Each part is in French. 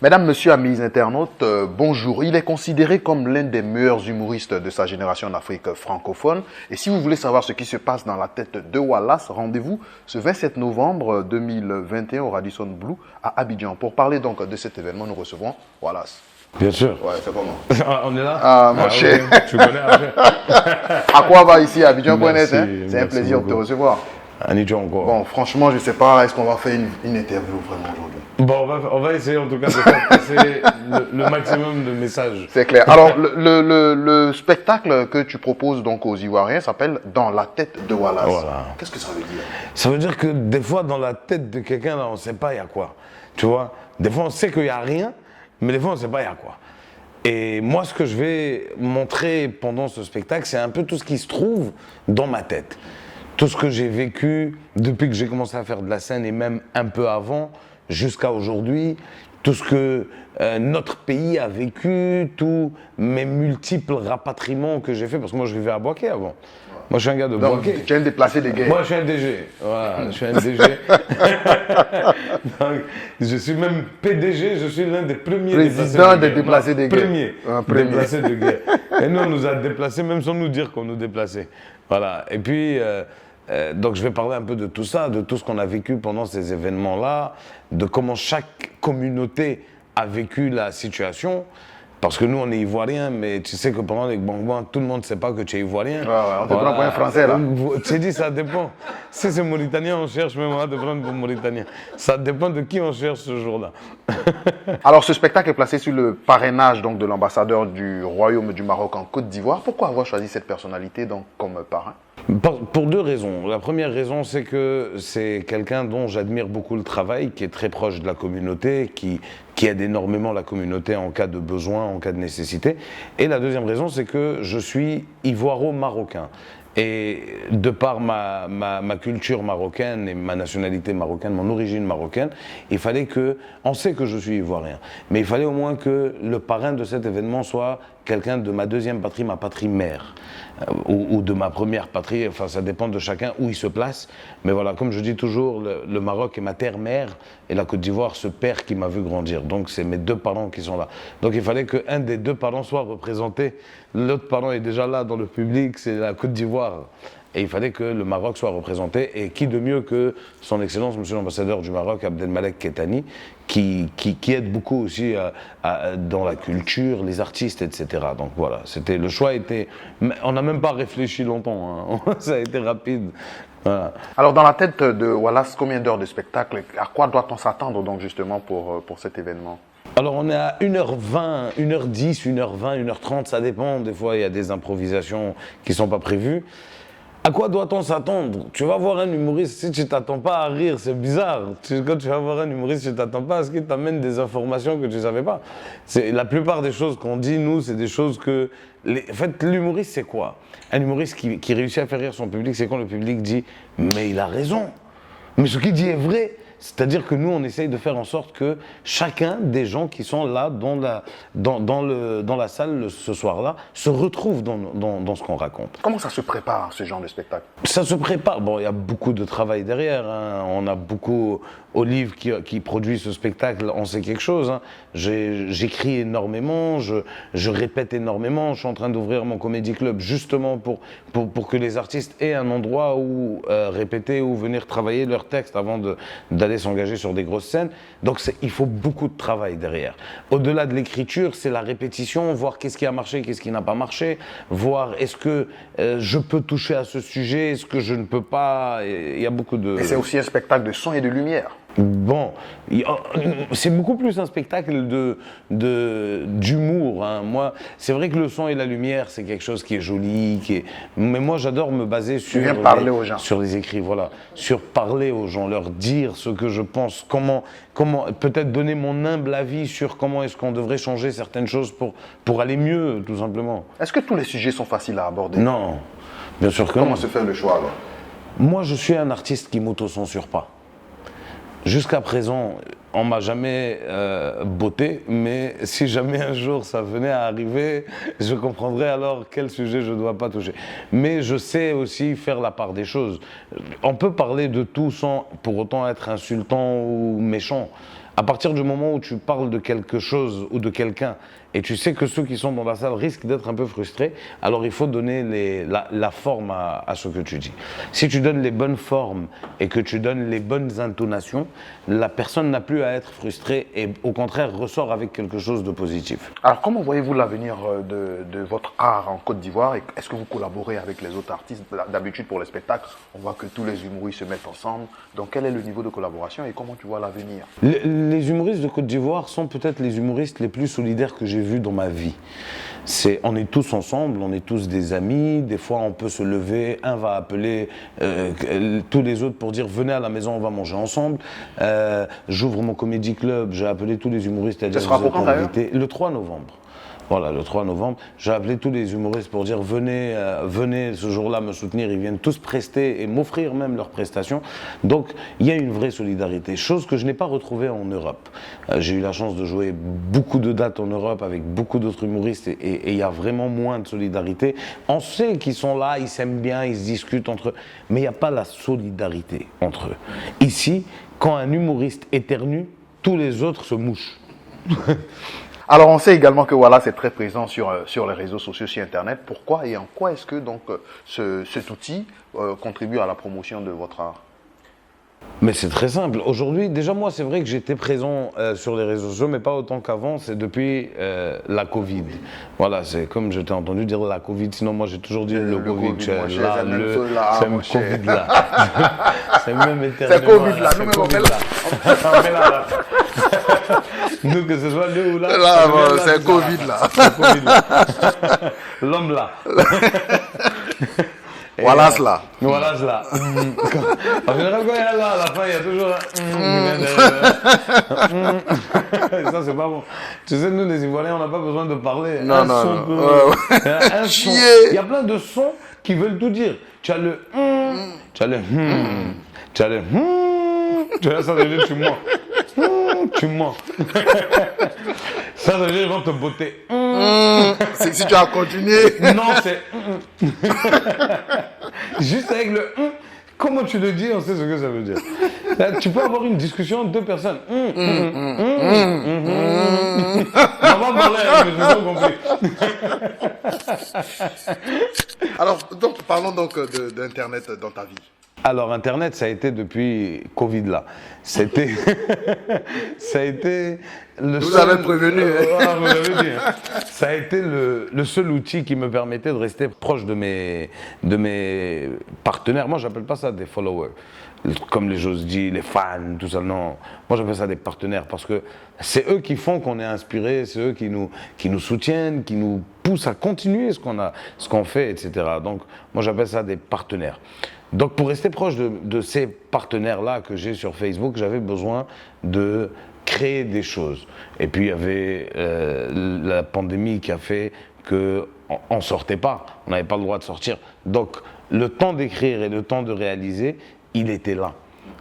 Mesdames, Messieurs, amis internautes, bonjour. Il est considéré comme l'un des meilleurs humoristes de sa génération en Afrique francophone. Et si vous voulez savoir ce qui se passe dans la tête de Wallace, rendez-vous ce 27 novembre 2021 au Radisson Blu à Abidjan. Pour parler donc de cet événement, nous recevrons Wallace. Bien sûr. Ouais, c'est comment? On est là? Ah, mon cher. Oui, tu connais après. À quoi va ici Abidjan.net, Merci, hein? C'est un plaisir de te recevoir. Anidjo encore. Bon, franchement, je ne sais pas, est-ce qu'on va faire une interview vraiment aujourd'hui? Bon, on va essayer en tout cas de faire passer le maximum de messages. C'est clair. Alors, le spectacle que tu proposes donc aux Ivoiriens s'appelle Dans la tête de Wallace. Voilà. Qu'est-ce que ça veut dire? Ça veut dire que des fois, dans la tête de quelqu'un, là, on ne sait pas il y a quoi. Tu vois? Des fois, on sait qu'il n'y a rien, mais des fois, on ne sait pas il y a quoi. Et moi, ce que je vais montrer pendant ce spectacle, c'est un peu tout ce qui se trouve dans ma tête. Tout ce que j'ai vécu depuis que j'ai commencé à faire de la scène et même un peu avant, jusqu'à aujourd'hui, tout ce que notre pays a vécu, tous mes multiples rapatriements que j'ai fait, parce que moi je vivais à Boaké avant. Moi je suis un gars de Boaké. Tu viens de déplacer des gays. Moi je suis un DG, voilà, je suis un DG. Donc, je suis même PDG, je suis l'un des premiers président des déplacés des gays. Premier déplacé de guerre. Et nous on nous a déplacés même sans nous dire qu'on nous déplaçait. Voilà, et puis... donc je vais parler un peu de tout ça, de tout ce qu'on a vécu pendant ces événements-là, de comment chaque communauté a vécu la situation. Parce que nous, on est ivoiriens, mais tu sais que pendant les Gbangban, tout le monde ne sait pas que tu es ivoirien. On te prend pour un Français, là. Tu sais dit, ça dépend. Si c'est Mauritanien, on cherche même à te prendre pour Mauritanien. Ça dépend de qui on cherche ce jour-là. Alors, ce spectacle est placé sur le parrainage donc, de l'ambassadeur du Royaume du Maroc en Côte d'Ivoire. Pourquoi avoir choisi cette personnalité donc, comme parrain? Pour deux raisons. La première raison, c'est que c'est quelqu'un dont j'admire beaucoup le travail, qui est très proche de la communauté, qui aide énormément la communauté en cas de besoin, en cas de nécessité. Et la deuxième raison, c'est que je suis ivoiro-marocain. Et de par ma culture marocaine et ma nationalité marocaine, mon origine marocaine, il fallait que, on sait que je suis ivoirien, mais il fallait au moins que le parrain de cet événement soit quelqu'un de ma deuxième patrie, ma patrie mère, ou de ma première patrie, enfin ça dépend de chacun où il se place. Mais voilà, comme je dis toujours, le Maroc est ma terre-mère et la Côte d'Ivoire ce père qui m'a vu grandir. Donc c'est mes deux parents qui sont là. Donc il fallait qu'un des deux parents soit représenté. L'autre parent est déjà là dans le public, c'est la Côte d'Ivoire. Et il fallait que le Maroc soit représenté. Et qui de mieux que son Excellence, Monsieur l'ambassadeur du Maroc, Abdelmalek Kettani, qui aide beaucoup aussi dans la culture, les artistes, etc. Donc voilà, le choix était... On n'a même pas réfléchi longtemps, hein. Ça a été rapide. Voilà. Alors, dans la tête de Wallace, combien d'heures de spectacle? À quoi doit-on s'attendre donc justement pour cet événement? Alors on est à 1h20, 1h10, 1h20, 1h30, ça dépend. Des fois, il y a des improvisations qui ne sont pas prévues. À quoi doit-on s'attendre? Tu vas voir un humoriste, si tu ne t'attends pas à rire, c'est bizarre. Quand tu vas voir un humoriste, tu ne t'attends pas à ce qu'il t'amène des informations que tu ne savais pas. La plupart des choses qu'on dit, nous, c'est des choses que... En fait, l'humoriste, c'est quoi? Un humoriste qui réussit à faire rire son public, c'est quand le public dit « mais il a raison ». Mais ce qu'il dit est vrai. C'est-à-dire que nous, on essaye de faire en sorte que chacun des gens qui sont là dans la salle ce soir-là se retrouve dans ce qu'on raconte. Comment ça se prépare, ce genre de spectacle? Ça se prépare. Bon, il y a beaucoup de travail derrière, hein. On a beaucoup... Olive qui produit ce spectacle, on sait quelque chose, hein. J'écris énormément, je répète énormément. Je suis en train d'ouvrir mon comédie club justement pour que les artistes aient un endroit où répéter ou venir travailler leurs textes avant d'aller s'engager sur des grosses scènes. Donc il faut beaucoup de travail derrière. Au-delà de l'écriture, c'est la répétition, voir qu'est-ce qui a marché, qu'est-ce qui n'a pas marché, voir est-ce que je peux toucher à ce sujet, est-ce que je ne peux pas. Il y a beaucoup de... Et c'est aussi un spectacle de son et de lumière. Bon, c'est beaucoup plus un spectacle d'humour, hein. Moi, c'est vrai que le son et la lumière, c'est quelque chose qui est joli, mais moi j'adore me baser sur les écrits, voilà, sur parler aux gens, leur dire ce que je pense, comment peut-être donner mon humble avis sur comment est-ce qu'on devrait changer certaines choses pour aller mieux, tout simplement. Est-ce que tous les sujets sont faciles à aborder? Non, bien sûr que non. Comment se fait le choix alors? Moi, je suis un artiste qui m'auto-censure pas. Jusqu'à présent, on m'a jamais botté, mais si jamais un jour ça venait à arriver, je comprendrais alors quel sujet je ne dois pas toucher. Mais je sais aussi faire la part des choses. On peut parler de tout sans pour autant être insultant ou méchant. À partir du moment où tu parles de quelque chose ou de quelqu'un, et tu sais que ceux qui sont dans la salle risquent d'être un peu frustrés, alors il faut donner la forme à ce que tu dis. Si tu donnes les bonnes formes et que tu donnes les bonnes intonations, la personne n'a plus à être frustrée et au contraire ressort avec quelque chose de positif. Alors, comment voyez-vous l'avenir de votre art en Côte d'Ivoire? Est-ce que vous collaborez avec les autres artistes? D'habitude, pour les spectacles, on voit que tous les humoristes se mettent ensemble. Donc, quel est le niveau de collaboration et comment tu vois l'avenir? Les humoristes de Côte d'Ivoire sont peut-être les humoristes les plus solidaires que j'ai vus dans ma vie. On est tous ensemble, on est tous des amis. Des fois, on peut se lever, un va appeler tous les autres pour dire venez à la maison, on va manger ensemble. J'ouvre mon comédie club, j'ai appelé tous les humoristes à dire sera pour quand, d'ailleurs? le 3 novembre. Voilà, le 3 novembre, j'ai appelé tous les humoristes pour dire venez ce jour-là me soutenir. Ils viennent tous prester et m'offrir même leurs prestations. Donc, il y a une vraie solidarité, chose que je n'ai pas retrouvée en Europe. J'ai eu la chance de jouer beaucoup de dates en Europe avec beaucoup d'autres humoristes et il y a vraiment moins de solidarité. On sait qu'ils sont là, ils s'aiment bien, ils se discutent entre eux, mais il n'y a pas la solidarité entre eux. Ici, quand un humoriste éternue, tous les autres se mouchent. Alors, on sait également que Wallace est très présent sur les réseaux sociaux, sur Internet. Pourquoi et en quoi est-ce que donc cet outil contribue à la promotion de votre art? Mais c'est très simple. Aujourd'hui, déjà moi, c'est vrai que j'étais présent sur les réseaux sociaux, mais pas autant qu'avant. C'est depuis la Covid. Voilà, c'est comme je t'ai entendu dire la Covid. Sinon, moi, j'ai toujours dit le Covid. C'est même Covid là. C'est même éternellement. C'est Covid là. Nous, on met là. Nous, que ce soit nous ou là. C'est Covid là. L'homme là. Wallace là. Wallace là. En général, quand il y a là, à la fin, il y a toujours un. Ça, c'est pas bon. Tu sais, nous, les Ivoiriens, on n'a pas besoin de parler. Non. Un son. Il y a plein de sons qui veulent tout dire. Tu as le tu as le tu as le tu as ça, ça veut dire tu mens. Tu mens. Ça veut dire ils vont te botter. C'est si tu as continué. Non, c'est juste avec le comment tu le dis, on sait ce que ça veut dire. Là, tu peux avoir une discussion entre deux personnes. On va parler, mais je n'ai pas compris. Alors, donc, parlons donc d'Internet dans ta vie. Alors, Internet, ça a été depuis Covid là. Ça a été le Vous seul... avez prévenu. Vous l'avez dit. Hein. Ça a été le seul outil qui me permettait de rester proche de mes partenaires. Moi, j'appelle pas ça des followers, comme les choses disent, les fans, tout ça. Non, moi, j'appelle ça des partenaires parce que c'est eux qui font qu'on est inspiré, c'est eux qui nous soutiennent, qui nous poussent à continuer ce qu'on fait, etc. Donc, moi, j'appelle ça des partenaires. Donc pour rester proche de ces partenaires-là que j'ai sur Facebook, j'avais besoin de créer des choses. Et puis il y avait la pandémie qui a fait qu'on ne sortait pas, on n'avait pas le droit de sortir. Donc le temps d'écrire et le temps de réaliser, il était là.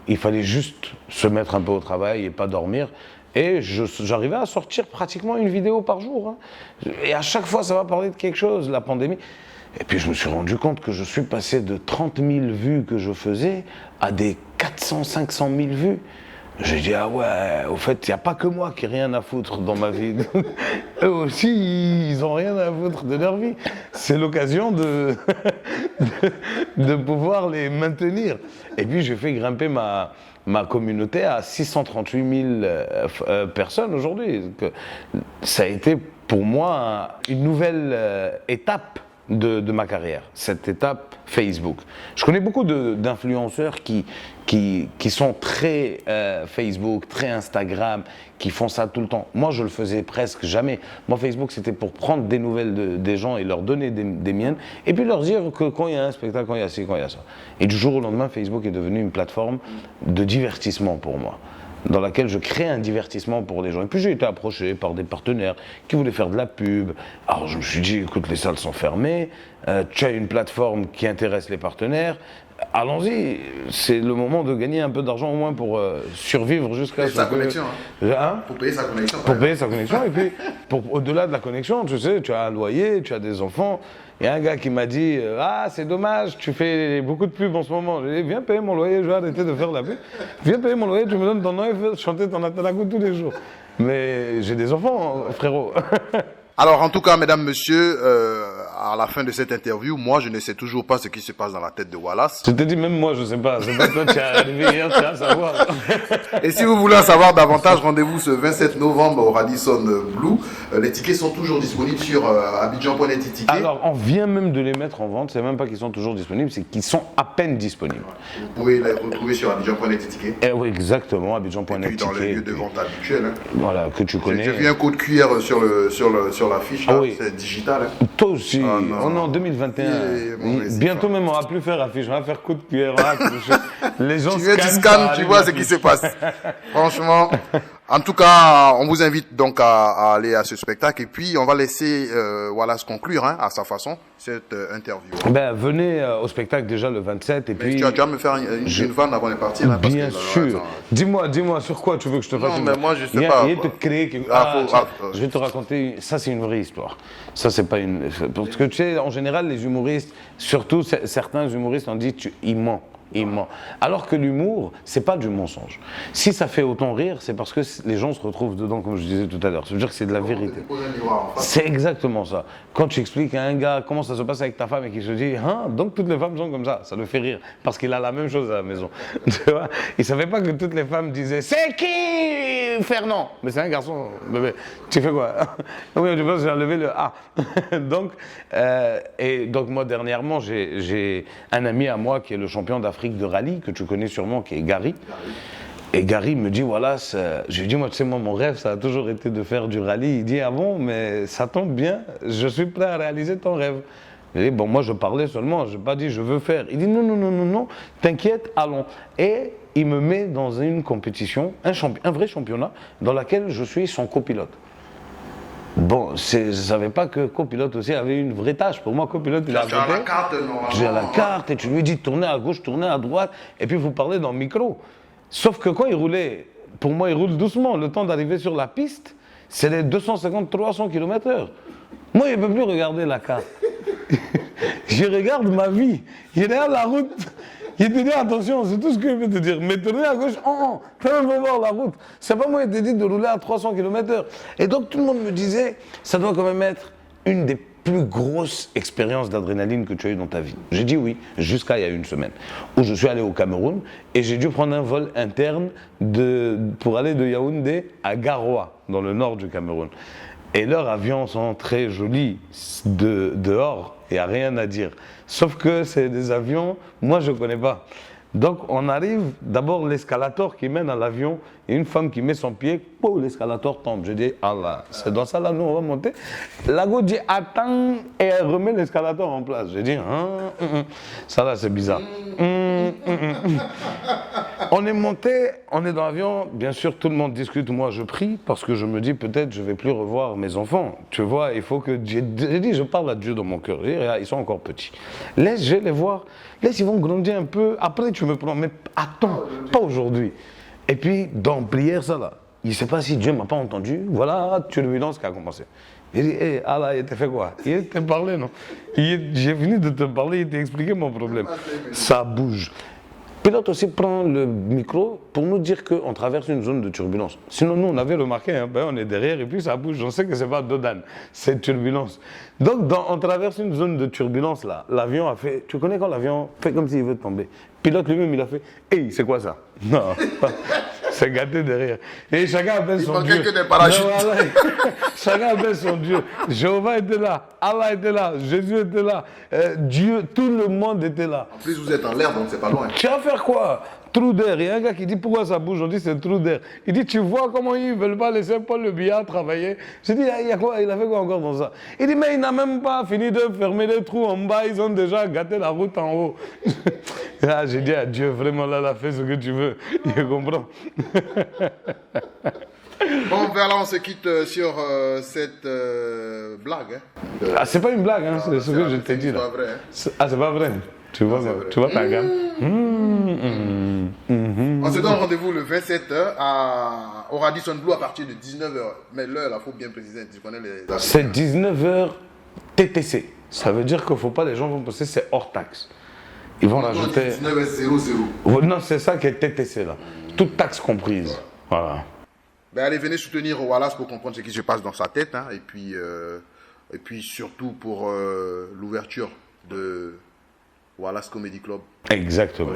Il fallait juste se mettre un peu au travail et pas dormir. Et j'arrivais à sortir pratiquement une vidéo par jour. Hein. Et à chaque fois, ça va parler de quelque chose, la pandémie. Et puis je me suis rendu compte que je suis passé de 30 000 vues que je faisais à des 400, 500 000 vues. J'ai dit, ah ouais, au fait, il n'y a pas que moi qui ai rien à foutre dans ma vie. Eux aussi, ils n'ont rien à foutre de leur vie. C'est l'occasion de pouvoir les maintenir. Et puis j'ai fait grimper ma communauté à 638 000 personnes aujourd'hui. Ça a été pour moi une nouvelle étape de ma carrière, cette étape Facebook. Je connais beaucoup d'influenceurs qui sont très Facebook, très Instagram, qui font ça tout le temps. Moi, je le faisais presque jamais. Moi, Facebook, c'était pour prendre des nouvelles des gens et leur donner des miennes, et puis leur dire que quand il y a un spectacle, quand il y a ci, quand il y a ça. Et du jour au lendemain, Facebook est devenu une plateforme de divertissement pour moi, dans laquelle je crée un divertissement pour les gens. Et puis j'ai été approché par des partenaires qui voulaient faire de la pub. Alors je me suis dit, écoute, les salles sont fermées, tu as une plateforme qui intéresse les partenaires, allons-y, c'est le moment de gagner un peu d'argent au moins pour survivre jusqu'à ce que... Sa connexion, hein. Pour payer sa connexion. Pour payer sa connexion, et puis au-delà de la connexion, tu sais, tu as un loyer, tu as des enfants, Il y a un gars qui m'a dit ah, c'est dommage, tu fais beaucoup de pubs en ce moment. J'ai dit viens payer mon loyer, je vais arrêter de faire de la pub. Viens payer mon loyer, tu me donnes ton nom et fais chanter ton Atalago tous les jours. Mais j'ai des enfants, frérot. Alors, en tout cas, mesdames, messieurs, à la fin de cette interview, moi, je ne sais toujours pas ce qui se passe dans la tête de Wallace. Je te dis, même moi, je ne sais pas. C'est pas toi qui es arrivé hier, tu vas savoir. Et si vous voulez en savoir davantage, rendez-vous ce 27 novembre au Radisson Blu. Les tickets sont toujours disponibles sur abidjan.net tickets. Alors, on vient même de les mettre en vente. C'est même pas qu'ils sont toujours disponibles, c'est qu'ils sont à peine disponibles. Vous pouvez les retrouver sur abidjan.net tickets. Eh oui, exactement, abidjan.net tickets. Et puis dans les lieux de vente habituels. Hein. Voilà, que tu connais. J'ai vu un code QR sur l'affiche, ah, oui. C'est digital. Hein. Toi aussi, on est en 2021. Bientôt même, on va plus faire affiche, on va faire code QR. Les gens tu scannes, tu vois ce qui se passe. Franchement. En tout cas, on vous invite donc à aller à ce spectacle et puis on va laisser Wallace conclure à sa façon cette interview. Ben, venez au spectacle déjà le 27 et puis... Tu vas me faire une vanne avant de partir. Hein, bien sûr. Dis-moi sur quoi tu veux que je te fasse une vanne. Non, mais moi je sais pas. Il te créer quelque... je vais te raconter, ça c'est une vraie histoire. Ça c'est pas une... Parce que tu sais, en général les humoristes, surtout certains humoristes, on dit il ment. Il ment. Alors que l'humour, c'est pas du mensonge. Si ça fait autant rire, c'est parce que les gens se retrouvent dedans, comme je disais tout à l'heure. Ça veut dire que c'est de la vérité. C'est exactement ça. Quand tu expliques à un gars comment ça se passe avec ta femme et qu'il se dit « donc toutes les femmes sont comme ça », ça le fait rire. Parce qu'il a la même chose à la maison. Tu vois, il savait pas que toutes les femmes disaient « c'est qui Fernand ?» Mais c'est un garçon, bébé. Tu fais quoi? Oui, je pense que j'ai enlevé le A. donc moi, dernièrement, j'ai un ami à moi qui est le champion d'Afrique de rallye, que tu connais sûrement, qui est Gary. Et Gary me dit, voilà, je lui dis, moi, tu sais, moi, mon rêve, ça a toujours été de faire du rallye. Il dit, ah bon, mais ça tombe bien, je suis prêt à réaliser ton rêve. Je dis, bon, moi, je parlais seulement, je n'ai pas dit, je veux faire. Il dit, non, t'inquiète, allons. Et il me met dans une compétition, un vrai championnat, dans laquelle je suis son copilote. Bon, je ne savais pas que copilote aussi avait une vraie tâche. Pour moi, copilote, il a la carte, j'ai la carte et tu lui dis tournez à gauche, tournez à droite, et puis vous parlez dans le micro. Sauf que quand il roulait, pour moi, il roule doucement. Le temps d'arriver sur la piste, c'est les 250-300 km/h. Moi, il ne peut plus regarder la carte. Je regarde ma vie. Il est derrière la route. Il te dit attention, c'est tout ce que je peux te dire. Mais tourner à gauche, fais même pas voir la route. C'est pas moi qui t'ai dit de rouler à 300 km/h. Et donc tout le monde me disait, ça doit quand même être une des plus grosses expériences d'adrénaline que tu as eues dans ta vie. J'ai dit oui, jusqu'à il y a une semaine, où je suis allé au Cameroun et j'ai dû prendre un vol interne pour aller de Yaoundé à Garoua, dans le nord du Cameroun. Et leurs avions sont très jolis dehors, il n'y a rien à dire. Sauf que c'est des avions, moi je ne connais pas. Donc on arrive, d'abord l'escalator qui mène à l'avion, et une femme qui met son pied, l'escalator tombe. Je dis, Allah, c'est dans ça là, nous on va monter. La go dit, attends, et elle remet l'escalator en place. Je dis, ça là c'est bizarre. On est monté, on est dans l'avion, bien sûr tout le monde discute, moi je prie, parce que je me dis peut-être je ne vais plus revoir mes enfants. Tu vois, il faut que... J'ai dit, je parle à Dieu dans mon cœur, ils sont encore petits. Je vais les voir, ils vont grandir un peu, après tu me prends, mais attends, pas aujourd'hui. Et puis dans prière, ça là, il ne sait pas si Dieu ne m'a pas entendu, voilà, turbulence qui a commencé. Il dit, hé, Allah, il t'a fait quoi? Il t'a parlé, non? J'ai fini de te parler, il t'a expliqué mon problème. Ça bouge. Le pilote aussi prend le micro pour nous dire qu'on traverse une zone de turbulence. Sinon, nous, on avait remarqué, on est derrière et puis ça bouge. On sait que ce n'est pas Dodan, c'est turbulence. Donc, on traverse une zone de turbulence là. L'avion a fait, tu connais quand l'avion fait comme s'il veut tomber. Le pilote lui-même, il a fait, hey, c'est quoi ça? Non, c'est gâté derrière. Et chacun appelle son Dieu. Que des parachutes. Chacun appelle son Dieu. Jéhovah était là, Allah était là, Jésus était là, Dieu, tout le monde était là. En plus, vous êtes en l'air, donc c'est pas loin. Tu vas faire quoi? Trou d'air. Il y a un gars qui dit pourquoi ça bouge? On dit c'est trou d'air. Il dit tu vois comment ils ne veulent pas laisser Paul Le Bihan travailler. Je dis il y a quoi? Il a fait quoi encore dans ça? Il dit mais il n'a même pas fini de fermer les trous en bas. Ils ont déjà gâté la route en haut. Là, j'ai dit à Dieu vraiment là, fais ce que tu veux. Il comprend. Bon, vers là, on se quitte sur cette blague. Ah, c'est pas une blague, hein, c'est ce que je t'ai dit là. C'est pas vrai. Ah, c'est pas vrai. Tu vois ta gamme. On se donne rendez-vous le 27 au Radisson Blu à partir de 19h. Mais l'heure, il faut bien préciser, tu connais les... C'est 19h TTC. Ça veut dire qu'il ne faut pas, les gens vont penser que c'est hors taxe. Ils vont rajouter. 19,00. Non, c'est ça qui est TTC là. Toute taxe comprise. Voilà. Ben allez, venez soutenir Wallace pour comprendre ce qui se passe dans sa tête. Hein, et puis surtout pour l'ouverture de Wallace Comedy Club. Exactement.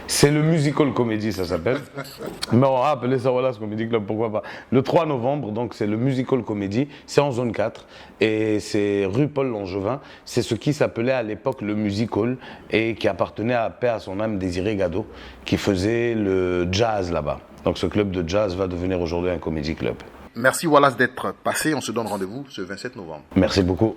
C'est le musical comedy, ça s'appelle. Mais on va appeler ça Wallace Comedy Club, pourquoi pas. Le 3 novembre, donc c'est le musical comedy, c'est en zone 4 et c'est rue Paul Langevin. C'est ce qui s'appelait à l'époque le musical et qui appartenait à paix à son âme Désiré Gado, qui faisait le jazz là-bas. Donc ce club de jazz va devenir aujourd'hui un comedy club. Merci Wallace d'être passé. On se donne rendez-vous ce 27 novembre. Merci beaucoup.